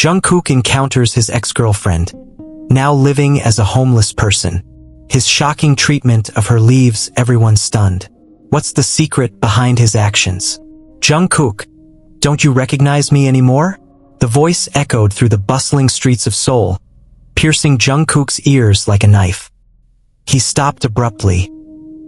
Jungkook encounters his ex-girlfriend, now living as a homeless person. His shocking treatment of her leaves everyone stunned. What's the secret behind his actions? Jungkook, don't you recognize me anymore? The voice echoed through the bustling streets of Seoul, piercing Jungkook's ears like a knife. He stopped abruptly,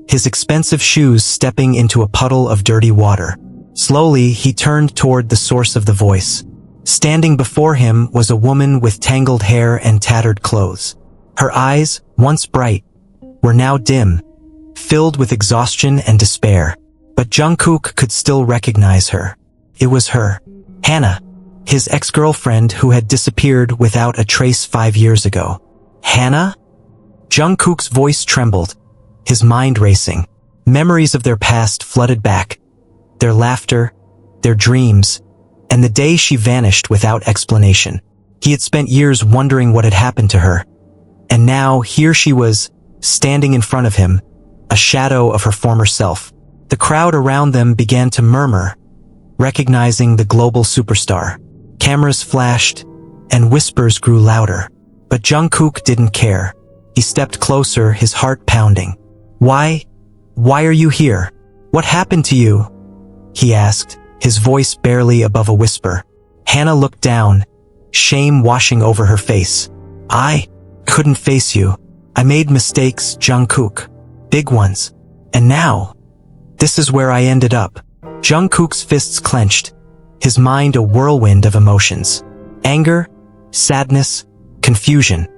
his expensive shoes stepping into a puddle of dirty water. Slowly, he turned toward the source of the voice. Standing before him was a woman with tangled hair and tattered clothes. Her eyes, once bright, were now dim, filled with exhaustion and despair. But Jungkook could still recognize her. It was her, Hannah, his ex-girlfriend who had disappeared without a trace 5 years ago. Hannah? Jungkook's voice trembled, his mind racing. Memories of their past flooded back, their laughter, their dreams, and the day she vanished without explanation. He had spent years wondering what had happened to her. And now, here she was, standing in front of him, a shadow of her former self. The crowd around them began to murmur, recognizing the global superstar. Cameras flashed, and whispers grew louder. But Jungkook didn't care. He stepped closer, his heart pounding. Why are you here? What happened to you? He asked, his voice barely above a whisper. Hannah looked down, shame washing over her face. I couldn't face you. I made mistakes, Jungkook. Big ones. And now, this is where I ended up. Jungkook's fists clenched, his mind a whirlwind of emotions. Anger, sadness, confusion,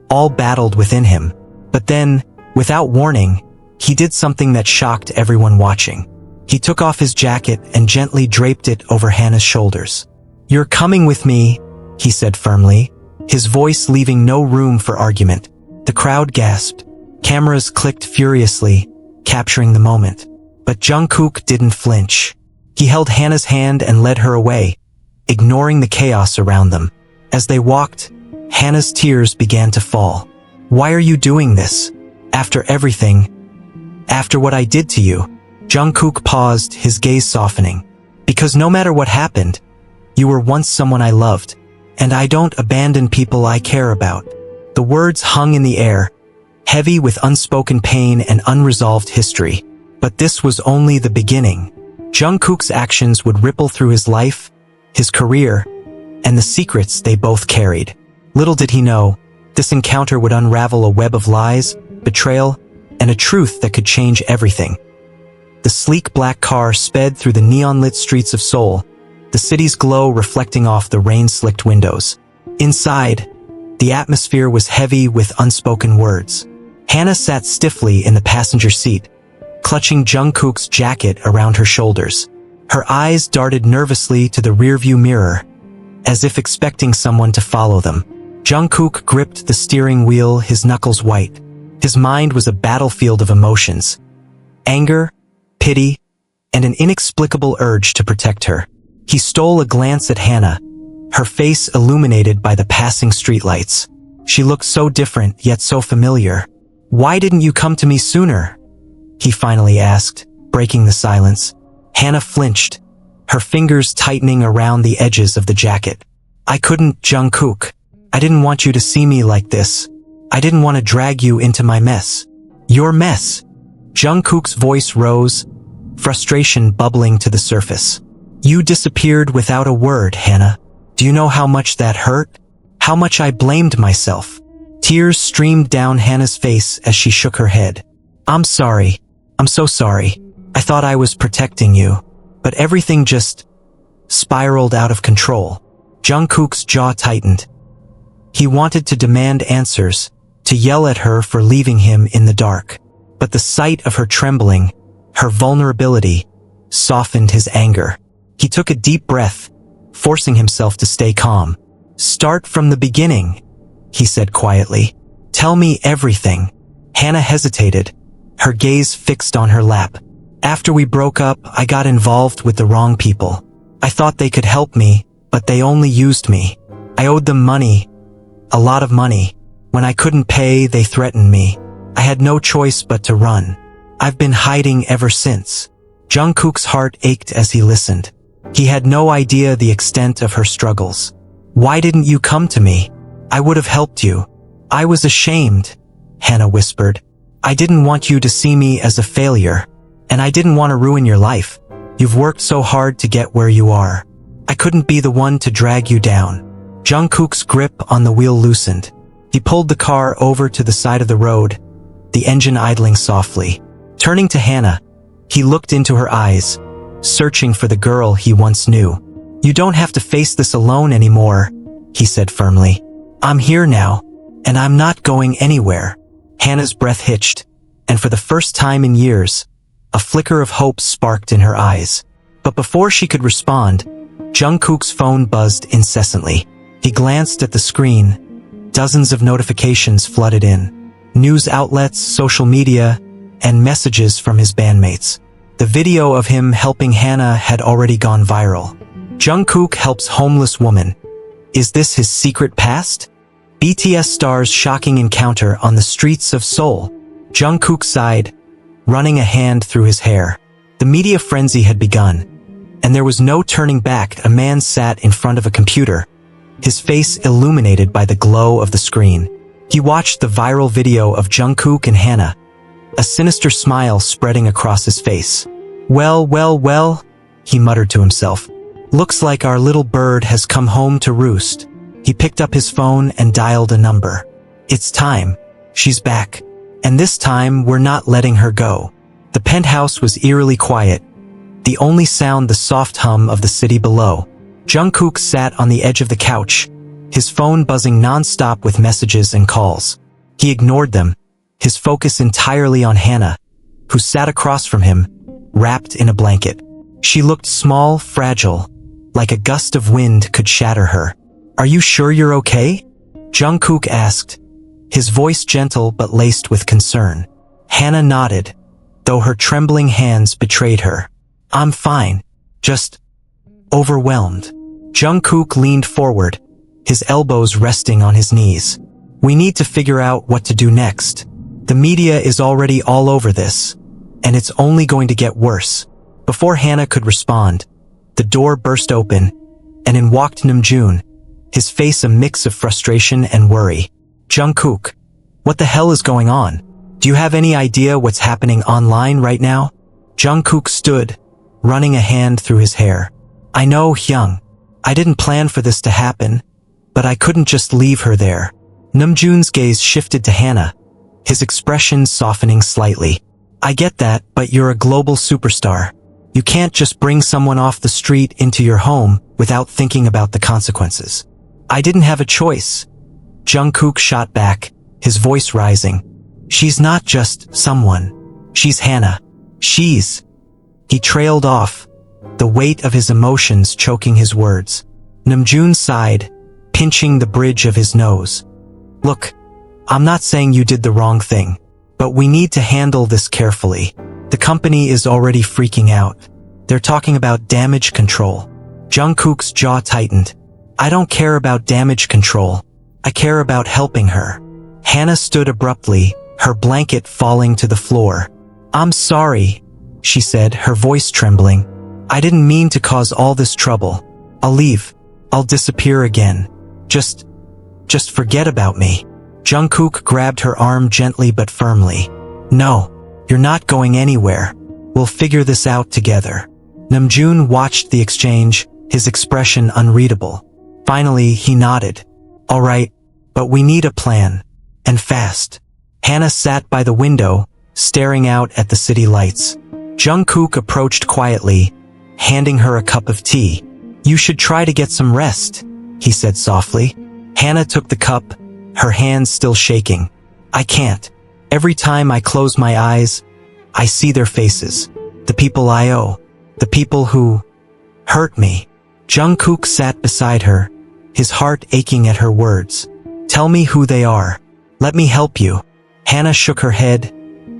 all battled within him. But then, without warning, he did something that shocked everyone watching. He took off his jacket and gently draped it over Hannah's shoulders. You're coming with me, he said firmly, his voice leaving no room for argument. The crowd gasped. Cameras clicked furiously, capturing the moment. But Jungkook didn't flinch. He held Hannah's hand and led her away, ignoring the chaos around them. As they walked, Hannah's tears began to fall. Why are you doing this? After everything, after what I did to you? Jungkook paused, his gaze softening. Because no matter what happened, you were once someone I loved, and I don't abandon people I care about. The words hung in the air, heavy with unspoken pain and unresolved history. But this was only the beginning. Jungkook's actions would ripple through his life, his career, and the secrets they both carried. Little did he know, this encounter would unravel a web of lies, betrayal, and a truth that could change everything. The sleek black car sped through the neon-lit streets of Seoul, the city's glow reflecting off the rain-slicked windows. Inside, the atmosphere was heavy with unspoken words. Hannah sat stiffly in the passenger seat, clutching Jungkook's jacket around her shoulders. Her eyes darted nervously to the rearview mirror, as if expecting someone to follow them. Jungkook gripped the steering wheel, his knuckles white. His mind was a battlefield of emotions. Anger, pity, and an inexplicable urge to protect her. He stole a glance at Hannah, her face illuminated by the passing streetlights. She looked so different, yet so familiar. Why didn't you come to me sooner? He finally asked, breaking the silence. Hannah flinched, her fingers tightening around the edges of the jacket. I couldn't, Jungkook. I didn't want you to see me like this. I didn't want to drag you into my mess. Your mess. Jungkook's voice rose, frustration bubbling to the surface. You disappeared without a word, Hannah. Do you know how much that hurt? How much I blamed myself? Tears streamed down Hannah's face as she shook her head. I'm sorry. I'm so sorry. I thought I was protecting you. But everything just spiraled out of control. Jungkook's jaw tightened. He wanted to demand answers, to yell at her for leaving him in the dark. But the sight of her trembling, her vulnerability, softened his anger. He took a deep breath, forcing himself to stay calm. Start from the beginning, he said quietly. Tell me everything. Hannah hesitated, her gaze fixed on her lap. After we broke up, I got involved with the wrong people. I thought they could help me, but they only used me. I owed them money, a lot of money. When I couldn't pay, they threatened me. I had no choice but to run. I've been hiding ever since. Jungkook's heart ached as he listened. He had no idea the extent of her struggles. Why didn't you come to me? I would have helped you. I was ashamed, Hannah whispered. I didn't want you to see me as a failure, and I didn't want to ruin your life. You've worked so hard to get where you are. I couldn't be the one to drag you down. Jungkook's grip on the wheel loosened. He pulled the car over to the side of the road, the engine idling softly. Turning to Hannah, he looked into her eyes, searching for the girl he once knew. You don't have to face this alone anymore, he said firmly. I'm here now, and I'm not going anywhere. Hannah's breath hitched, and for the first time in years, a flicker of hope sparked in her eyes. But before she could respond, Jungkook's phone buzzed incessantly. He glanced at the screen. Dozens of notifications flooded in. News outlets, social media, and messages from his bandmates. The video of him helping Hannah had already gone viral. Jungkook helps homeless woman. Is this his secret past? BTS star's shocking encounter on the streets of Seoul. Jungkook sighed, running a hand through his hair. The media frenzy had begun, and there was no turning back. A man sat in front of a computer, his face illuminated by the glow of the screen. He watched the viral video of Jungkook and Hannah, a sinister smile spreading across his face. Well, he muttered to himself. Looks like our little bird has come home to roost. He picked up his phone and dialed a number. It's time. She's back. And this time, we're not letting her go. The penthouse was eerily quiet, the only sound the soft hum of the city below. Jungkook sat on the edge of the couch, his phone buzzing non-stop with messages and calls. He ignored them, his focus entirely on Hannah, who sat across from him, wrapped in a blanket. She looked small, fragile, like a gust of wind could shatter her. Are you sure you're okay? Jungkook asked, his voice gentle but laced with concern. Hannah nodded, though her trembling hands betrayed her. I'm fine, just overwhelmed. Jungkook leaned forward, his elbows resting on his knees. We need to figure out what to do next. The media is already all over this, and it's only going to get worse. Before Hannah could respond, the door burst open, and in walked Namjoon, his face a mix of frustration and worry. Jungkook, what the hell is going on? Do you have any idea what's happening online right now? Jungkook stood, running a hand through his hair. I know, Hyung. I didn't plan for this to happen, but I couldn't just leave her there. Namjoon's gaze shifted to Hannah, his expression softening slightly. I get that, but you're a global superstar. You can't just bring someone off the street into your home without thinking about the consequences. I didn't have a choice. Jungkook shot back, his voice rising. She's not just someone. She's Hannah. He trailed off, the weight of his emotions choking his words. Namjoon sighed, pinching the bridge of his nose. Look, I'm not saying you did the wrong thing, but we need to handle this carefully. The company is already freaking out. They're talking about damage control. Jungkook's jaw tightened. I don't care about damage control. I care about helping her. Hannah stood abruptly, her blanket falling to the floor. I'm sorry, she said, her voice trembling. I didn't mean to cause all this trouble. I'll leave. I'll disappear again. Just forget about me. Jungkook grabbed her arm gently but firmly. No, you're not going anywhere. We'll figure this out together. Namjoon watched the exchange, his expression unreadable. Finally, he nodded. All right, but we need a plan. And fast. Hannah sat by the window, staring out at the city lights. Jungkook approached quietly, handing her a cup of tea. You should try to get some rest, he said softly. Hannah took the cup, her hands still shaking. I can't. Every time I close my eyes, I see their faces. The people I owe. The people who hurt me. Jungkook sat beside her, his heart aching at her words. Tell me who they are. Let me help you. Hannah shook her head,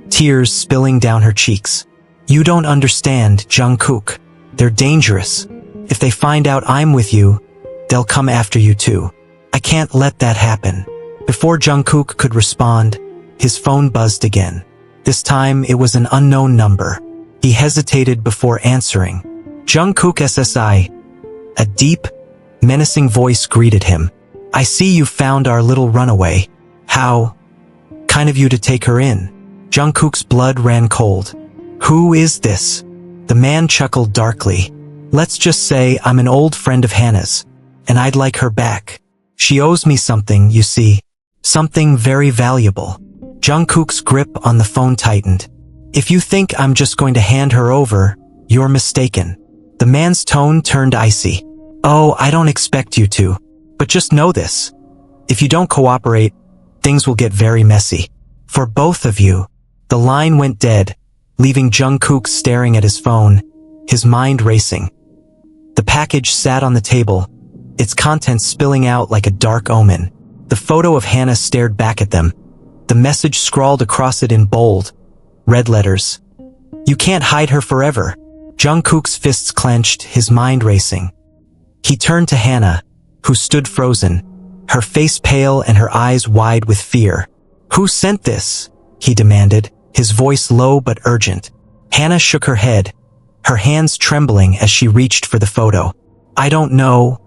tears spilling down her cheeks. You don't understand, Jungkook. They're dangerous. If they find out I'm with you, they'll come after you too. I can't let that happen. Before Jungkook could respond, his phone buzzed again. This time it was an unknown number. He hesitated before answering. Jungkook SSI. A deep, menacing voice greeted him. I see you found our little runaway. How kind of you to take her in. Jungkook's blood ran cold. Who is this? The man chuckled darkly. Let's just say I'm an old friend of Hannah's, and I'd like her back. She owes me something, you see. Something very valuable. Jungkook's grip on the phone tightened. If you think I'm just going to hand her over, you're mistaken. The man's tone turned icy. Oh, I don't expect you to. But just know this. If you don't cooperate, things will get very messy. For both of you. The line went dead, leaving Jungkook staring at his phone, his mind racing. The package sat on the table, its contents spilling out like a dark omen. The photo of Hannah stared back at them. The message scrawled across it in bold, red letters. You can't hide her forever. Jungkook's fists clenched, his mind racing. He turned to Hannah, who stood frozen, her face pale and her eyes wide with fear. Who sent this? He demanded, his voice low but urgent. Hannah shook her head, her hands trembling as she reached for the photo. I don't know,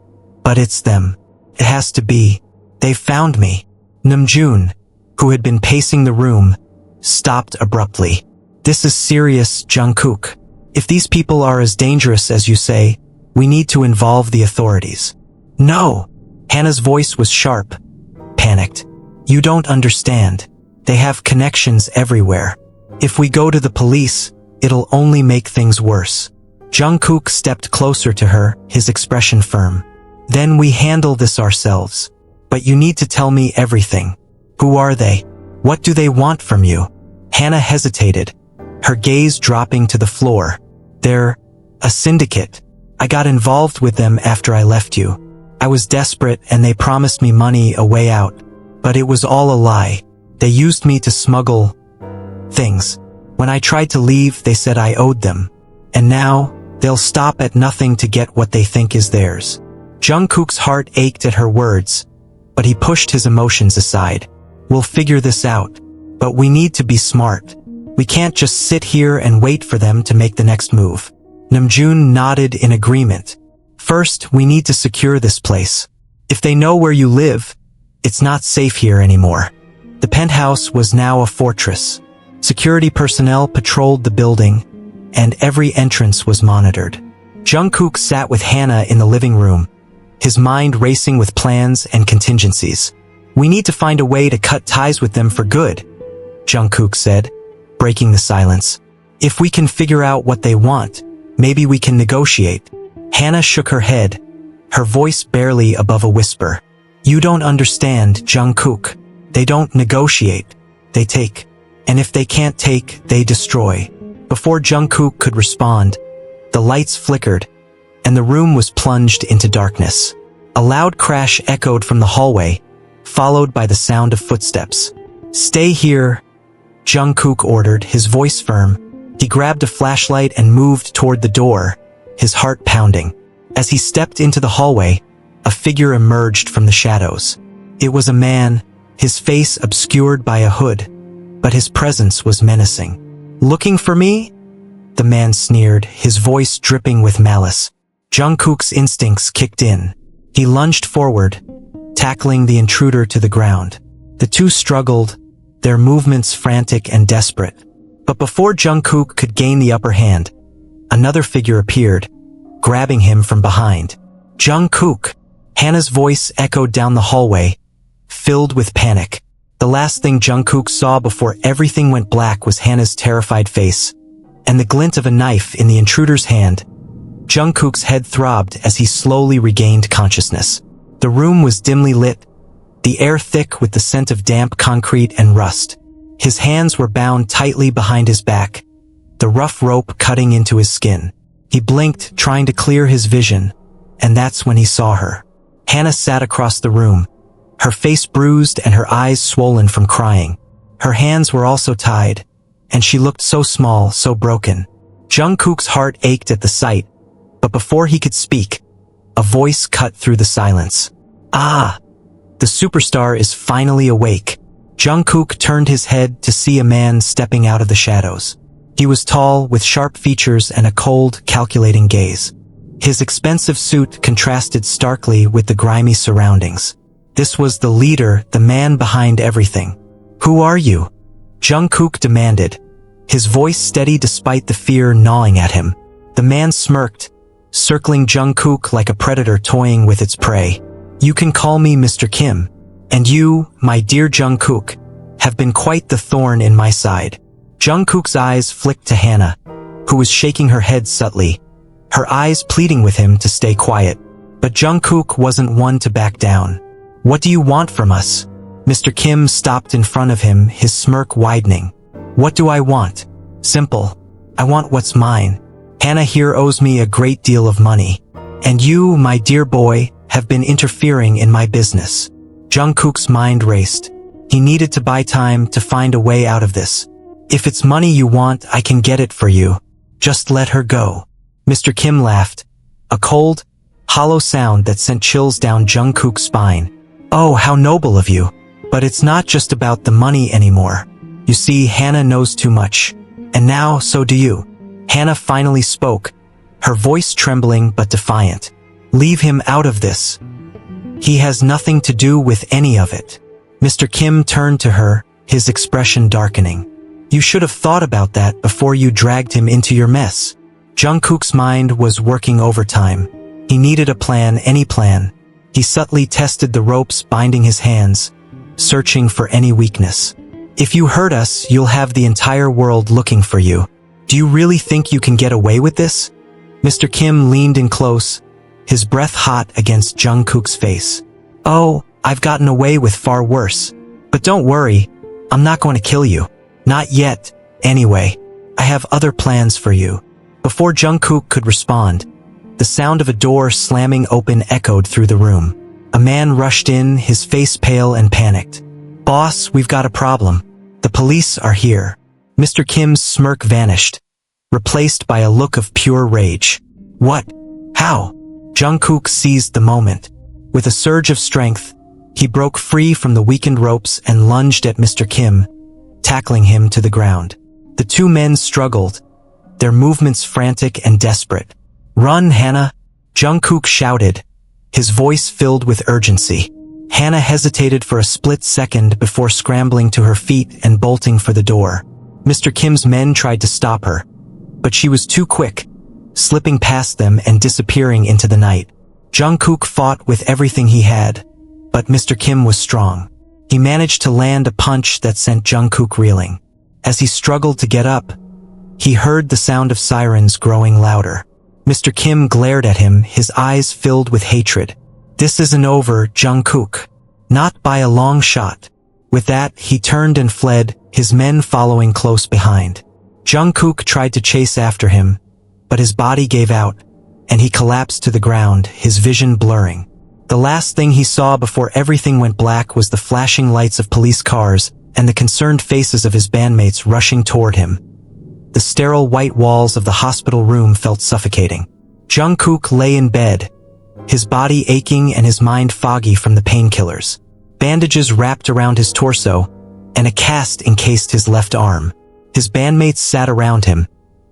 but it's them. It has to be. They've found me. Namjoon, who had been pacing the room, stopped abruptly. This is serious, Jungkook. If these people are as dangerous as you say, we need to involve the authorities. No! Hannah's voice was sharp, panicked. You don't understand. They have connections everywhere. If we go to the police, it'll only make things worse. Jungkook stepped closer to her, his expression firm. Then we handle this ourselves. But you need to tell me everything. Who are they? What do they want from you? Hannah hesitated, her gaze dropping to the floor. They're a syndicate. I got involved with them after I left you. I was desperate and they promised me money, a way out. But it was all a lie. They used me to smuggle things. When I tried to leave, they said I owed them. And now, they'll stop at nothing to get what they think is theirs. Jungkook's heart ached at her words, but he pushed his emotions aside. We'll figure this out, but we need to be smart. We can't just sit here and wait for them to make the next move. Namjoon nodded in agreement. First, we need to secure this place. If they know where you live, it's not safe here anymore. The penthouse was now a fortress. Security personnel patrolled the building, and every entrance was monitored. Jungkook sat with Hannah in the living room, his mind racing with plans and contingencies. We need to find a way to cut ties with them for good, Jungkook said, breaking the silence. If we can figure out what they want, maybe we can negotiate. Hannah shook her head, her voice barely above a whisper. You don't understand, Jungkook. They don't negotiate. They take. And if they can't take, they destroy. Before Jungkook could respond, the lights flickered, and the room was plunged into darkness. A loud crash echoed from the hallway, followed by the sound of footsteps. Stay here, Jungkook ordered, his voice firm. He grabbed a flashlight and moved toward the door, his heart pounding. As he stepped into the hallway, a figure emerged from the shadows. It was a man, his face obscured by a hood, but his presence was menacing. Looking for me? The man sneered, his voice dripping with malice. Jungkook's instincts kicked in. He lunged forward, tackling the intruder to the ground. The two struggled, their movements frantic and desperate. But before Jungkook could gain the upper hand, another figure appeared, grabbing him from behind. Jungkook! Hannah's voice echoed down the hallway, filled with panic. The last thing Jungkook saw before everything went black was Hannah's terrified face, and the glint of a knife in the intruder's hand. Jungkook's head throbbed as he slowly regained consciousness. The room was dimly lit, the air thick with the scent of damp concrete and rust. His hands were bound tightly behind his back, the rough rope cutting into his skin. He blinked, trying to clear his vision, and that's when he saw her. Hannah sat across the room, her face bruised and her eyes swollen from crying. Her hands were also tied, and she looked so small, so broken. Jungkook's heart ached at the sight, but before he could speak, a voice cut through the silence. Ah! The superstar is finally awake. Jungkook turned his head to see a man stepping out of the shadows. He was tall, with sharp features and a cold, calculating gaze. His expensive suit contrasted starkly with the grimy surroundings. This was the leader, the man behind everything. "Who are you?" Jungkook demanded, his voice steady despite the fear gnawing at him. The man smirked, circling Jungkook like a predator toying with its prey. "You can call me Mr. Kim. And you, my dear Jungkook, have been quite the thorn in my side." Jungkook's eyes flicked to Hannah, who was shaking her head subtly, her eyes pleading with him to stay quiet. But Jungkook wasn't one to back down. "What do you want from us?" Mr. Kim stopped in front of him, his smirk widening. "What do I want? Simple. I want what's mine. Hannah here owes me a great deal of money. And you, my dear boy, have been interfering in my business." Jungkook's mind raced. He needed to buy time to find a way out of this. "If it's money you want, I can get it for you. Just let her go." Mr. Kim laughed, a cold, hollow sound that sent chills down Jungkook's spine. "Oh, how noble of you. But it's not just about the money anymore. You see, Hannah knows too much. And now, so do you." Hannah finally spoke, her voice trembling but defiant. "Leave him out of this. He has nothing to do with any of it." Mr. Kim turned to her, his expression darkening. "You should have thought about that before you dragged him into your mess." Jungkook's mind was working overtime. He needed a plan, any plan. He subtly tested the ropes binding his hands, searching for any weakness. "If you hurt us, you'll have the entire world looking for you. Do you really think you can get away with this?" Mr. Kim leaned in close, his breath hot against Jungkook's face. "Oh, I've gotten away with far worse. But don't worry, I'm not going to kill you. Not yet, anyway. I have other plans for you." Before Jungkook could respond, the sound of a door slamming open echoed through the room. A man rushed in, his face pale and panicked. "Boss, we've got a problem. The police are here." Mr. Kim's smirk vanished, replaced by a look of pure rage. "What? How?" Jungkook seized the moment. With a surge of strength, he broke free from the weakened ropes and lunged at Mr. Kim, tackling him to the ground. The two men struggled, their movements frantic and desperate. "Run, Hannah!" Jungkook shouted, his voice filled with urgency. Hannah hesitated for a split second before scrambling to her feet and bolting for the door. Mr. Kim's men tried to stop her, but she was too quick, slipping past them and disappearing into the night. Jungkook fought with everything he had, but Mr. Kim was strong. He managed to land a punch that sent Jungkook reeling. As he struggled to get up, he heard the sound of sirens growing louder. Mr. Kim glared at him, his eyes filled with hatred. "This isn't over, Jungkook. Not by a long shot." With that, he turned and fled, his men following close behind. Jungkook tried to chase after him, but his body gave out, and he collapsed to the ground, his vision blurring. The last thing he saw before everything went black was the flashing lights of police cars and the concerned faces of his bandmates rushing toward him. The sterile white walls of the hospital room felt suffocating. Jungkook lay in bed, his body aching and his mind foggy from the painkillers. Bandages wrapped around his torso, and a cast encased his left arm. His bandmates sat around him,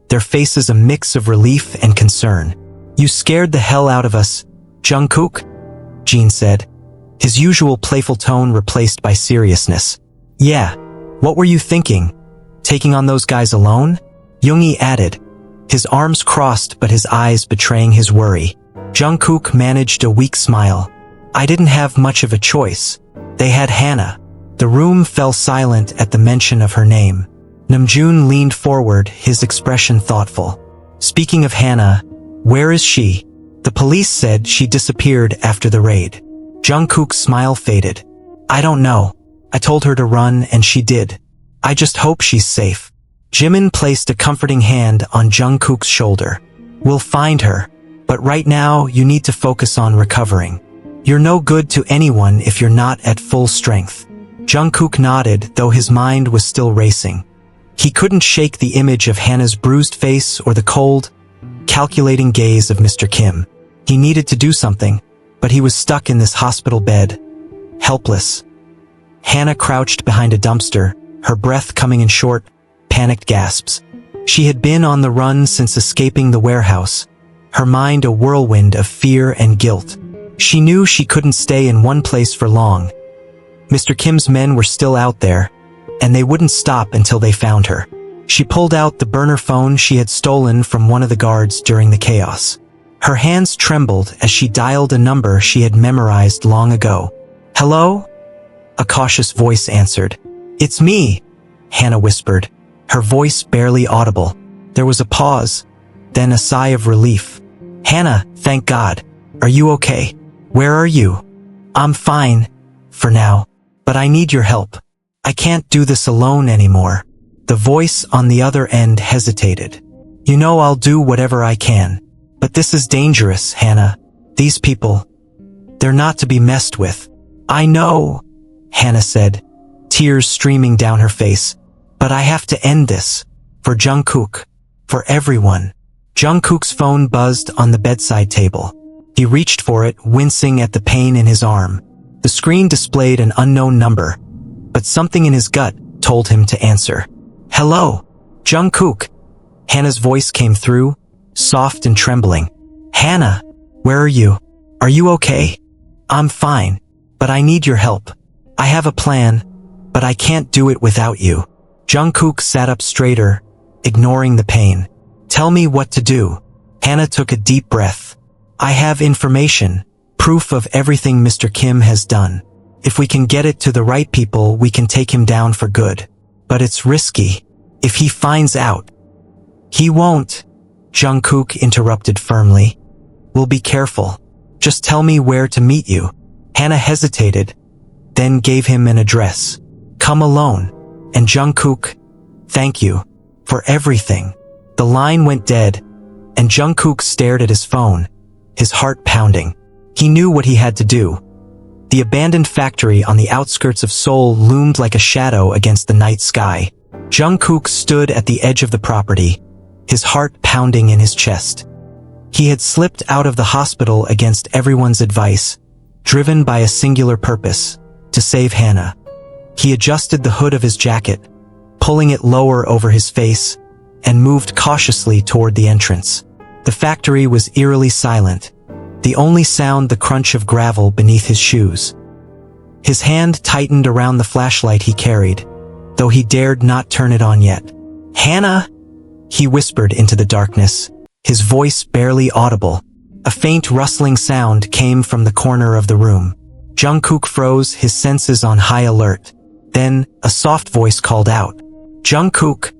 their faces a mix of relief and concern. "You scared the hell out of us, Jungkook," Jin said, his usual playful tone replaced by seriousness. "Yeah, what were you thinking? Taking on those guys alone?" Yoongi added, his arms crossed but his eyes betraying his worry. Jungkook managed a weak smile. "I didn't have much of a choice. They had Hannah." The room fell silent at the mention of her name. Namjoon leaned forward, his expression thoughtful. "Speaking of Hannah, where is she?" "The police said she disappeared after the raid." Jungkook's smile faded. "I don't know. I told her to run and she did. I just hope she's safe." Jimin placed a comforting hand on Jungkook's shoulder. "We'll find her. But right now, you need to focus on recovering. You're no good to anyone if you're not at full strength." Jungkook nodded, though his mind was still racing. He couldn't shake the image of Hannah's bruised face or the cold, calculating gaze of Mr. Kim. He needed to do something, but he was stuck in this hospital bed, helpless. Hannah crouched behind a dumpster, her breath coming in short, panicked gasps. She had been on the run since escaping the warehouse, her mind a whirlwind of fear and guilt. She knew she couldn't stay in one place for long. Mr. Kim's men were still out there, and they wouldn't stop until they found her. She pulled out the burner phone she had stolen from one of the guards during the chaos. Her hands trembled as she dialed a number she had memorized long ago. "Hello?" A cautious voice answered. "It's me," Hannah whispered, her voice barely audible. There was a pause, then a sigh of relief. "Hannah, thank God. Are you okay? Where are you?" "I'm fine, for now, but I need your help. I can't do this alone anymore." The voice on the other end hesitated. "You know I'll do whatever I can. But this is dangerous, Hannah. These people, they're not to be messed with." "I know," Hannah said, tears streaming down her face. "But I have to end this. For Jungkook. For everyone." Jungkook's phone buzzed on the bedside table. He reached for it, wincing at the pain in his arm. The screen displayed an unknown number, but something in his gut told him to answer. "Hello, Jungkook." Hannah's voice came through, soft and trembling. "Hannah, where are you? Are you okay?" "I'm fine, but I need your help. I have a plan, but I can't do it without you." Jungkook sat up straighter, ignoring the pain. "Tell me what to do." Hannah took a deep breath. "I have information, proof of everything Mr. Kim has done. If we can get it to the right people, we can take him down for good. But it's risky. If he finds out." "He won't," Jungkook interrupted firmly. "We'll be careful. Just tell me where to meet you." Hannah hesitated, then gave him an address. "Come alone." And Jungkook, "Thank you for everything." The line went dead, and Jungkook stared at his phone, his heart pounding. He knew what he had to do. The abandoned factory on the outskirts of Seoul loomed like a shadow against the night sky. Jungkook stood at the edge of the property, his heart pounding in his chest. He had slipped out of the hospital against everyone's advice, driven by a singular purpose, to save Hannah. He adjusted the hood of his jacket, pulling it lower over his face, and moved cautiously toward the entrance. The factory was eerily silent, the only sound the crunch of gravel beneath his shoes. His hand tightened around the flashlight he carried, though he dared not turn it on yet. "Hannah!" he whispered into the darkness, his voice barely audible. A faint rustling sound came from the corner of the room. Jungkook froze, his senses on high alert. Then, a soft voice called out, "Jungkook!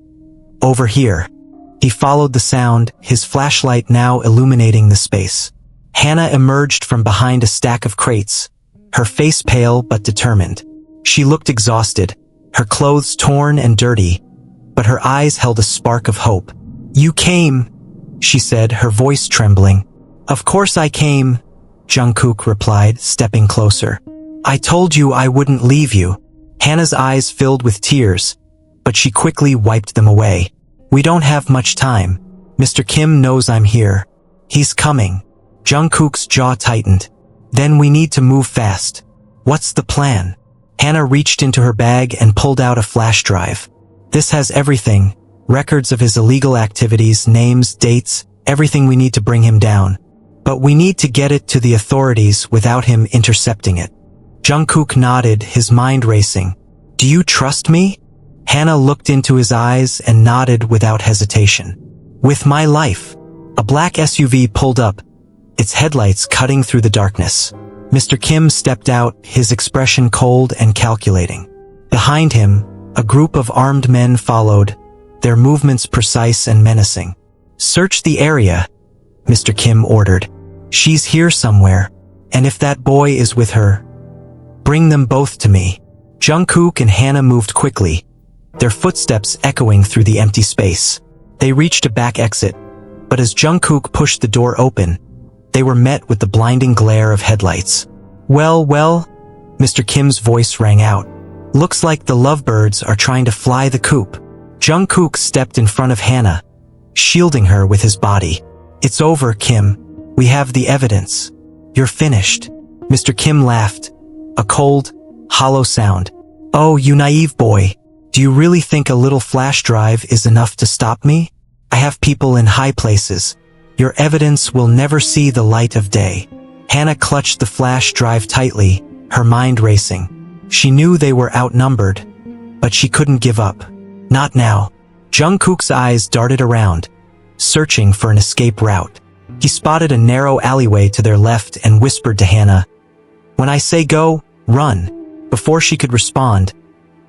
Over here." He followed the sound, his flashlight now illuminating the space. Hannah emerged from behind a stack of crates, her face pale but determined. She looked exhausted, her clothes torn and dirty, but her eyes held a spark of hope. "You came," she said, her voice trembling. "Of course I came," Jungkook replied, stepping closer. "I told you I wouldn't leave you." Hannah's eyes filled with tears, but she quickly wiped them away. "We don't have much time. Mr. Kim knows I'm here. He's coming." Jungkook's jaw tightened. "Then we need to move fast. What's the plan?" Hannah reached into her bag and pulled out a flash drive. "This has everything, records of his illegal activities, names, dates, everything we need to bring him down. But we need to get it to the authorities without him intercepting it." Jungkook nodded, his mind racing. "Do you trust me?" Hannah looked into his eyes and nodded without hesitation. "With my life." A black SUV pulled up, its headlights cutting through the darkness. Mr. Kim stepped out, his expression cold and calculating. Behind him, a group of armed men followed, their movements precise and menacing. "Search the area," Mr. Kim ordered. "She's here somewhere, and if that boy is with her, bring them both to me." Jungkook and Hannah moved quickly, their footsteps echoing through the empty space. They reached a back exit, but as Jungkook pushed the door open, they were met with the blinding glare of headlights. Well, Mr. Kim's voice rang out. "Looks like the lovebirds are trying to fly the coop." Jungkook stepped in front of Hannah, shielding her with his body. "It's over, Kim. We have the evidence. You're finished." Mr. Kim laughed, a cold, hollow sound. "Oh, you naive boy. Do you really think a little flash drive is enough to stop me? I have people in high places, Your evidence will never see the light of day. Hannah clutched the flash drive tightly, her mind racing. She knew they were outnumbered, but she couldn't give up. Not now. Jungkook's eyes darted around, searching for an escape route. He spotted a narrow alleyway to their left and whispered to Hannah, "When I say go, run." Before she could respond,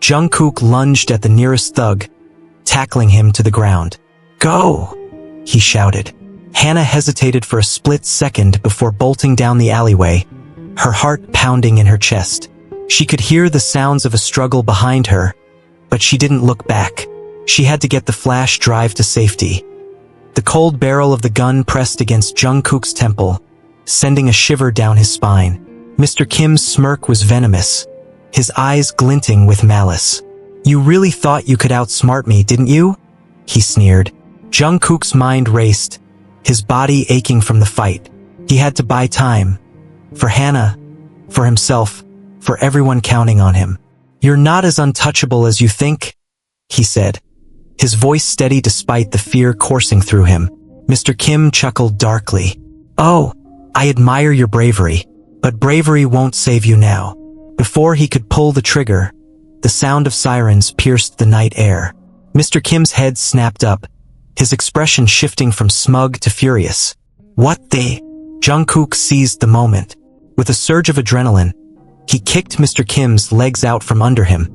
Jungkook lunged at the nearest thug, tackling him to the ground. "Go!" he shouted. Hannah hesitated for a split second before bolting down the alleyway, her heart pounding in her chest. She could hear the sounds of a struggle behind her, but she didn't look back. She had to get the flash drive to safety. The cold barrel of the gun pressed against Jungkook's temple, sending a shiver down his spine. Mr. Kim's smirk was venomous, his eyes glinting with malice. "You really thought you could outsmart me, didn't you?" he sneered. Jungkook's mind raced, his body aching from the fight. He had to buy time. For Hannah, for himself, for everyone counting on him. "You're not as untouchable as you think," he said, his voice steady despite the fear coursing through him. Mr. Kim chuckled darkly. "Oh, I admire your bravery, but bravery won't save you now." Before he could pull the trigger, the sound of sirens pierced the night air. Mr. Kim's head snapped up, his expression shifting from smug to furious. "What the?" Jungkook seized the moment. With a surge of adrenaline, he kicked Mr. Kim's legs out from under him,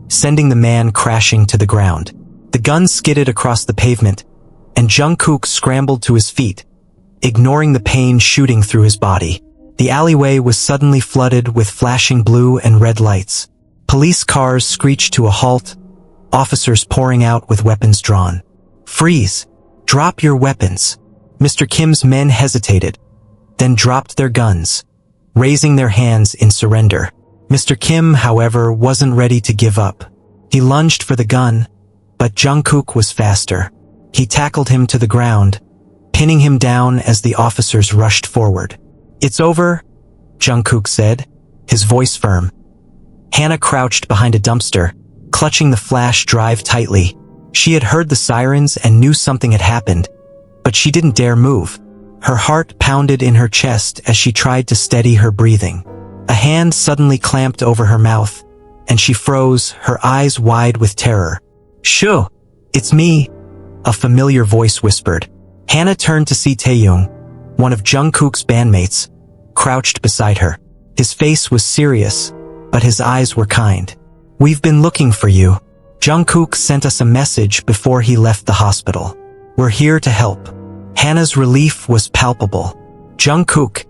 sending the man crashing to the ground. The gun skidded across the pavement, and Jungkook scrambled to his feet, ignoring the pain shooting through his body. The alleyway was suddenly flooded with flashing blue and red lights. Police cars screeched to a halt, officers pouring out with weapons drawn. "Freeze! Drop your weapons!" Mr. Kim's men hesitated, then dropped their guns, raising their hands in surrender. Mr. Kim, however, wasn't ready to give up. He lunged for the gun, but Jungkook was faster. He tackled him to the ground, pinning him down as the officers rushed forward. "It's over," Jungkook said, his voice firm. Hannah crouched behind a dumpster, clutching the flash drive tightly. She had heard the sirens and knew something had happened, but she didn't dare move. Her heart pounded in her chest as she tried to steady her breathing. A hand suddenly clamped over her mouth, and she froze, her eyes wide with terror. "Shoo! It's me," a familiar voice whispered. Hannah turned to see Taehyung, one of Jungkook's bandmates, crouched beside her. His face was serious, but his eyes were kind. "We've been looking for you. Jungkook sent us a message before he left the hospital. We're here to help." Hannah's relief was palpable. "Jungkook,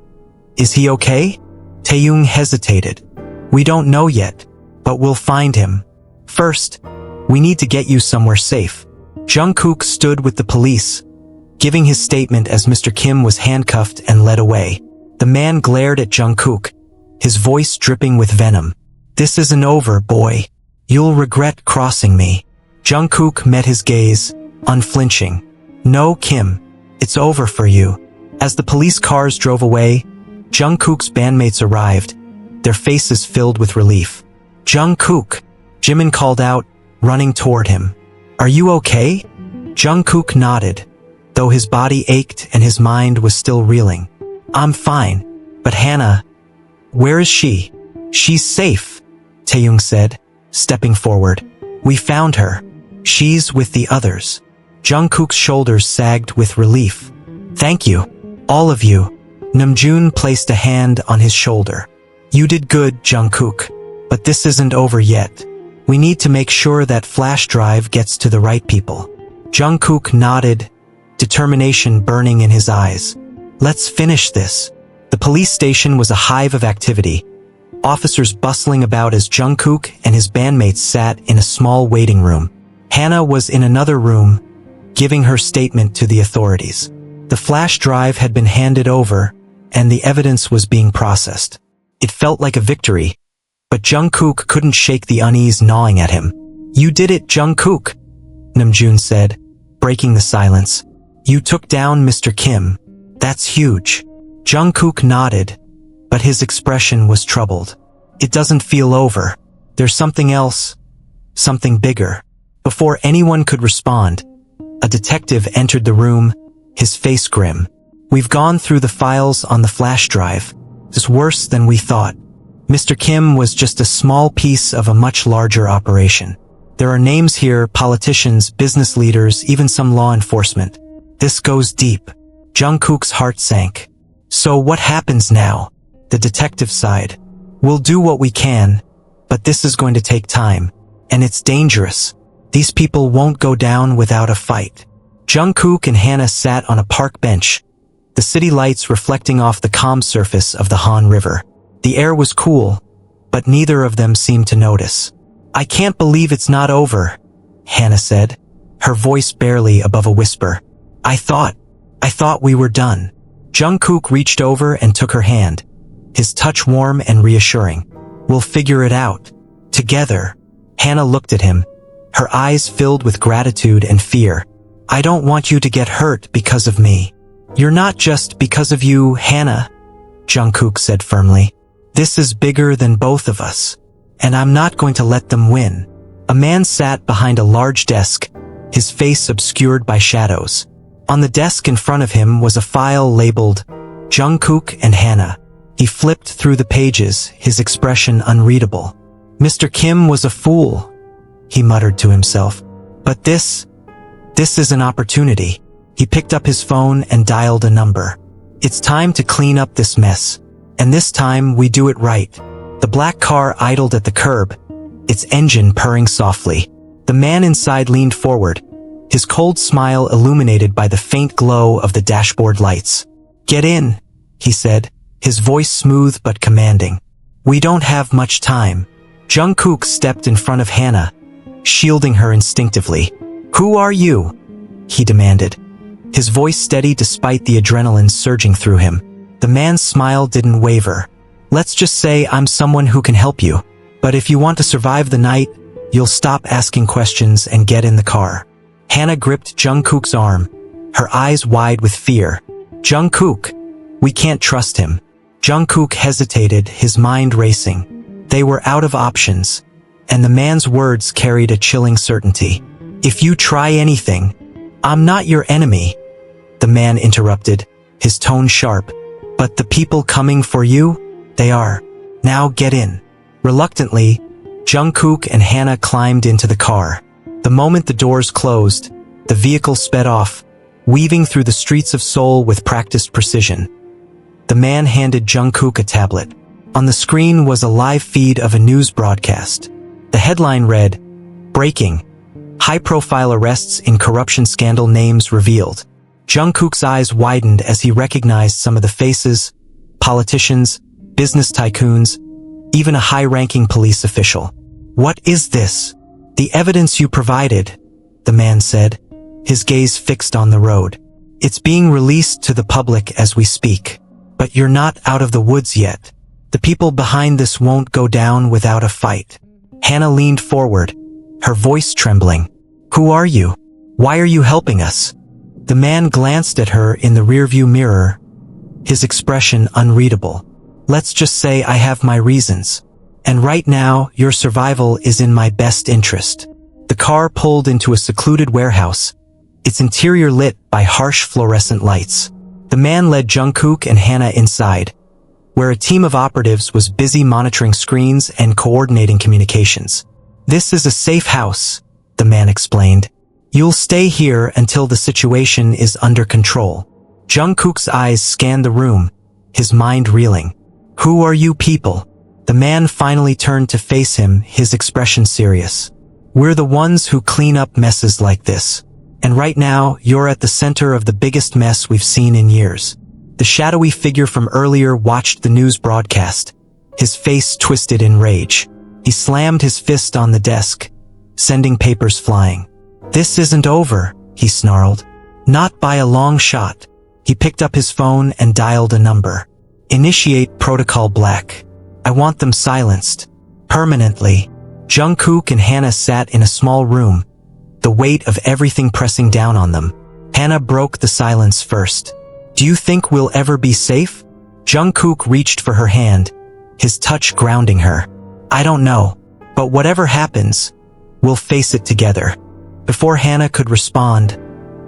is he okay?" Taehyung hesitated. "We don't know yet, but we'll find him. First, we need to get you somewhere safe." Jungkook stood with the police, giving his statement as Mr. Kim was handcuffed and led away. The man glared at Jungkook, his voice dripping with venom. "This isn't over, boy. You'll regret crossing me." Jungkook met his gaze, unflinching. "No, Kim. It's over for you." As the police cars drove away, Jungkook's bandmates arrived, their faces filled with relief. "Jungkook," Jimin called out, running toward him. "Are you okay?" Jungkook nodded, though his body ached and his mind was still reeling. "I'm fine, but Hannah, where is she?" "She's safe," Taehyung said, stepping forward. "We found her. She's with the others." Jungkook's shoulders sagged with relief. "Thank you, all of you." Namjoon placed a hand on his shoulder. "You did good, Jungkook, but this isn't over yet. We need to make sure that flash drive gets to the right people." Jungkook nodded, determination burning in his eyes. "Let's finish this." The police station was a hive of activity, officers bustling about as Jungkook and his bandmates sat in a small waiting room. Hannah was in another room, giving her statement to the authorities. The flash drive had been handed over, and the evidence was being processed. It felt like a victory, but Jungkook couldn't shake the unease gnawing at him. "You did it, Jungkook," Namjoon said, breaking the silence. "You took down Mr. Kim. That's huge." Jungkook nodded, but his expression was troubled. "It doesn't feel over. There's something else, something bigger." Before anyone could respond, a detective entered the room, his face grim. "We've gone through the files on the flash drive. It's worse than we thought. Mr. Kim was just a small piece of a much larger operation. There are names here, politicians, business leaders, even some law enforcement. This goes deep." Jungkook's heart sank. "So what happens now?" The detective sighed. "We'll do what we can, but this is going to take time. And it's dangerous. These people won't go down without a fight." Jungkook and Hannah sat on a park bench, the city lights reflecting off the calm surface of the Han River. The air was cool, but neither of them seemed to notice. "I can't believe it's not over," Hannah said, her voice barely above a whisper. I thought we were done." Jungkook reached over and took her hand, his touch warm and reassuring. "We'll figure it out. Together." Hannah looked at him, her eyes filled with gratitude and fear. "I don't want you to get hurt because of me." "You're not just because of you, Hannah," Jungkook said firmly. "This is bigger than both of us, and I'm not going to let them win." A man sat behind a large desk, his face obscured by shadows. On the desk in front of him was a file labeled Jungkook and Hannah. He flipped through the pages, his expression unreadable. "Mr. Kim was a fool," he muttered to himself. "But this is an opportunity." He picked up his phone and dialed a number. "It's time to clean up this mess. And this time we do it right." The black car idled at the curb, its engine purring softly. The man inside leaned forward, his cold smile illuminated by the faint glow of the dashboard lights. "Get in," he said, his voice smooth but commanding. "We don't have much time." Jungkook stepped in front of Hannah, shielding her instinctively. "Who are you?" he demanded, his voice steady despite the adrenaline surging through him. The man's smile didn't waver. "Let's just say I'm someone who can help you. But if you want to survive the night, you'll stop asking questions and get in the car." Hannah gripped Jungkook's arm, her eyes wide with fear. "Jungkook, we can't trust him." Jungkook hesitated, his mind racing. They were out of options, and the man's words carried a chilling certainty. "If you try anything, I'm not your enemy," the man interrupted, his tone sharp. "But the people coming for you, they are. Now get in." Reluctantly, Jungkook and Hannah climbed into the car. The moment the doors closed, the vehicle sped off, weaving through the streets of Seoul with practiced precision. The man handed Jungkook a tablet. On the screen was a live feed of a news broadcast. The headline read, "Breaking. High-profile arrests in corruption scandal, names revealed." Jungkook's eyes widened as he recognized some of the faces: politicians, business tycoons, even a high-ranking police official. "What is this?" "The evidence you provided," the man said, his gaze fixed on the road. "It's being released to the public as we speak. But you're not out of the woods yet. The people behind this won't go down without a fight." Hannah leaned forward, her voice trembling. "Who are you? Why are you helping us?" The man glanced at her in the rearview mirror, his expression unreadable. "Let's just say I have my reasons. And right now, your survival is in my best interest." The car pulled into a secluded warehouse, its interior lit by harsh fluorescent lights. The man led Jungkook and Hannah inside, where a team of operatives was busy monitoring screens and coordinating communications. "This is a safe house," the man explained. "You'll stay here until the situation is under control." Jungkook's eyes scanned the room, his mind reeling. "Who are you people?" The man finally turned to face him, his expression serious. "We're the ones who clean up messes like this. And right now, you're at the center of the biggest mess we've seen in years." The shadowy figure from earlier watched the news broadcast, his face twisted in rage. He slammed his fist on the desk, sending papers flying. "This isn't over," he snarled. "Not by a long shot." He picked up his phone and dialed a number. "Initiate Protocol Black. I want them silenced. Permanently." Jungkook and Hannah sat in a small room, the weight of everything pressing down on them. Hannah broke the silence first. "Do you think we'll ever be safe?" Jungkook reached for her hand, his touch grounding her. "I don't know. But whatever happens, we'll face it together." Before Hannah could respond,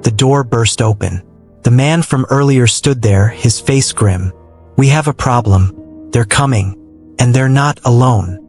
the door burst open. The man from earlier stood there, his face grim. We have a problem. They're coming. And they're not alone.